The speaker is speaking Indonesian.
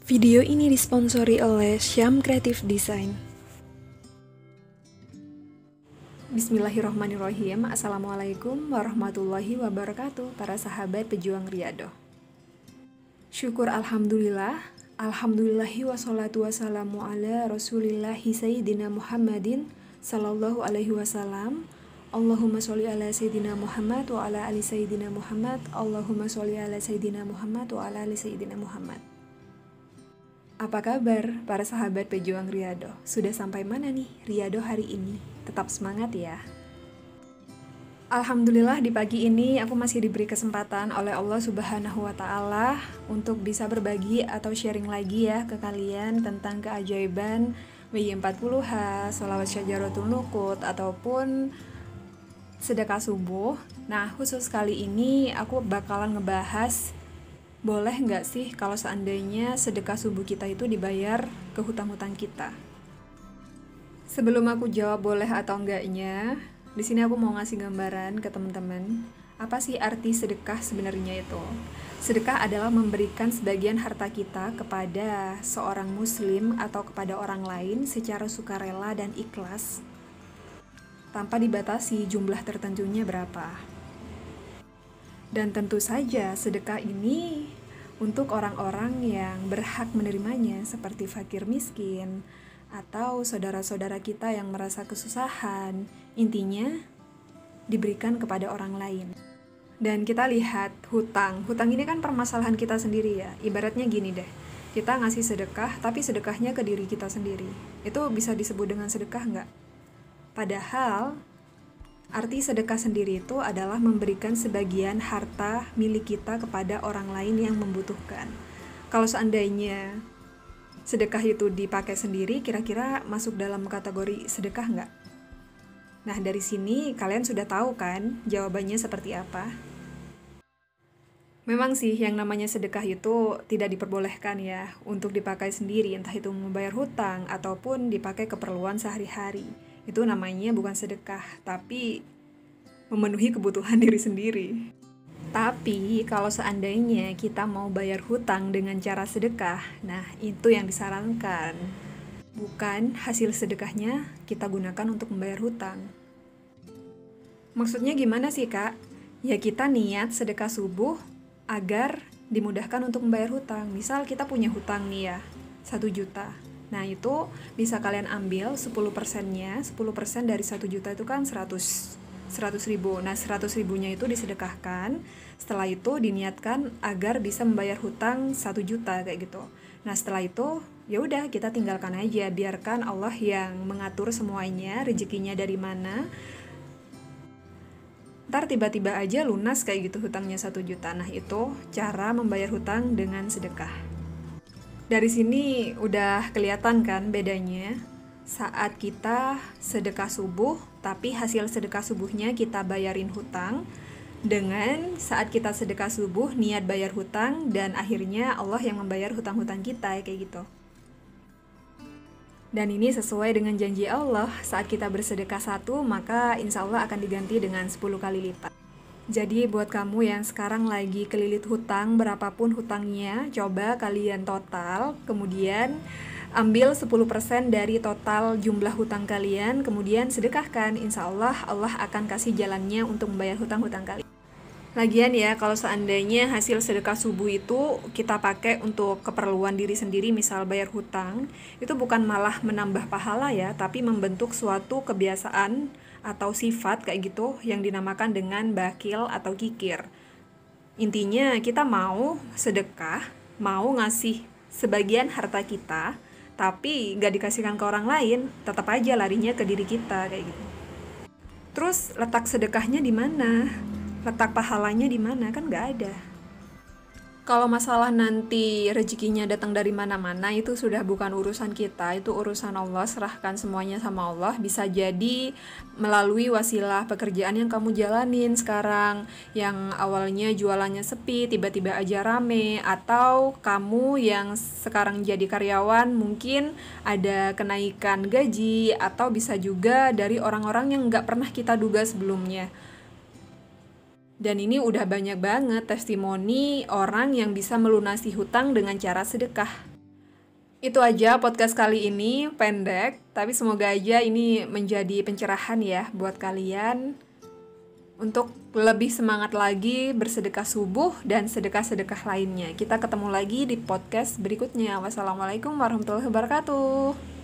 Video ini disponsori oleh Syam Creative Design. Bismillahirrahmanirrahim. Assalamualaikum warahmatullahi wabarakatuh, para sahabat pejuang Riyadhah. Syukur alhamdulillah, alhamdulillahi wassalatu wassalamu ala rasulillahi sayyidina Muhammadin sallallahu alaihi wasallam. Allahumma sholli ala sayyidina Muhammad wa ala ali sayyidina Muhammad. Allahumma sholli ala sayyidina Muhammad wa ala ali sayyidina Muhammad. Apa kabar para sahabat pejuang Riyadhah? Sudah sampai mana nih Riyadhah hari ini? Tetap semangat ya. Alhamdulillah di pagi ini aku masih diberi kesempatan oleh Allah Subhanahu wa Ta'ala untuk bisa berbagi atau sharing lagi ya ke kalian tentang keajaiban WY40H, sholawat syajaratul nukut, ataupun sedekah subuh. Nah, khusus kali ini aku bakalan ngebahas, boleh nggak sih kalau seandainya sedekah subuh kita itu dibayar ke hutang-hutang kita? Sebelum aku jawab boleh atau enggaknya, di sini aku mau ngasih gambaran ke teman-teman. Apa sih arti sedekah sebenarnya itu? Sedekah adalah memberikan sebagian harta kita kepada seorang muslim atau kepada orang lain secara sukarela dan ikhlas, tanpa dibatasi jumlah tertentunya berapa. Dan tentu saja sedekah ini untuk orang-orang yang berhak menerimanya, seperti fakir miskin atau saudara-saudara kita yang merasa kesusahan. Intinya diberikan kepada orang lain. Dan kita lihat hutang ini kan permasalahan kita sendiri ya. Ibaratnya gini deh, kita ngasih sedekah tapi sedekahnya ke diri kita sendiri. Itu bisa disebut dengan sedekah nggak? Padahal arti sedekah sendiri itu adalah memberikan sebagian harta milik kita kepada orang lain yang membutuhkan. Kalau seandainya sedekah itu dipakai sendiri, kira-kira masuk dalam kategori sedekah nggak? Nah, dari sini kalian sudah tahu kan jawabannya seperti apa? Memang sih yang namanya sedekah itu tidak diperbolehkan ya untuk dipakai sendiri, entah itu membayar hutang ataupun dipakai keperluan sehari-hari. Itu namanya bukan sedekah, tapi memenuhi kebutuhan diri sendiri. Tapi kalau seandainya kita mau bayar hutang dengan cara sedekah, nah itu yang disarankan. Bukan hasil sedekahnya kita gunakan untuk membayar hutang. Maksudnya gimana sih kak? Ya kita niat sedekah subuh agar dimudahkan untuk membayar hutang. Misal kita punya hutang nih ya, 1 juta. Nah itu bisa kalian ambil 10%-nya, 10% dari 1 juta itu kan 100 ribu. Nah 100 ribunya itu disedekahkan, setelah itu diniatkan agar bisa membayar hutang 1 juta kayak gitu. Nah setelah itu ya udah kita tinggalkan aja, biarkan Allah yang mengatur semuanya, rezekinya dari mana. Ntar tiba-tiba aja lunas kayak gitu hutangnya 1 juta. Nah itu cara membayar hutang dengan sedekah. Dari sini udah kelihatan kan bedanya saat kita sedekah subuh tapi hasil sedekah subuhnya kita bayarin hutang, dengan saat kita sedekah subuh niat bayar hutang dan akhirnya Allah yang membayar hutang-hutang kita kayak gitu. Dan ini sesuai dengan janji Allah, saat kita bersedekah 1 maka insya Allah akan diganti dengan 10 kali lipat. Jadi buat kamu yang sekarang lagi kelilit hutang, berapapun hutangnya, coba kalian total, kemudian ambil 10% dari total jumlah hutang kalian, kemudian sedekahkan. Insya Allah, Allah akan kasih jalannya untuk membayar hutang-hutang kalian. Lagian ya, kalau seandainya hasil sedekah subuh itu kita pakai untuk keperluan diri sendiri, misal bayar hutang, itu bukan malah menambah pahala ya, tapi membentuk suatu kebiasaan atau sifat kayak gitu yang dinamakan dengan bakil atau kikir. Intinya kita mau sedekah, mau ngasih sebagian harta kita, tapi gak dikasihkan ke orang lain, tetap aja larinya ke diri kita kayak gitu. Terus letak sedekahnya di mana? Letak pahalanya di mana? Kan gak ada. Kalau masalah nanti rezekinya datang dari mana-mana itu sudah bukan urusan kita, itu urusan Allah, serahkan semuanya sama Allah. Bisa jadi melalui wasilah pekerjaan yang kamu jalanin sekarang, yang awalnya jualannya sepi, tiba-tiba aja rame, atau kamu yang sekarang jadi karyawan mungkin ada kenaikan gaji, atau bisa juga dari orang-orang yang nggak pernah kita duga sebelumnya. Dan ini udah banyak banget testimoni orang yang bisa melunasi hutang dengan cara sedekah. Itu aja podcast kali ini, pendek, tapi semoga aja ini menjadi pencerahan ya buat kalian untuk lebih semangat lagi bersedekah subuh dan sedekah-sedekah lainnya. Kita ketemu lagi di podcast berikutnya. Wassalamualaikum warahmatullahi wabarakatuh.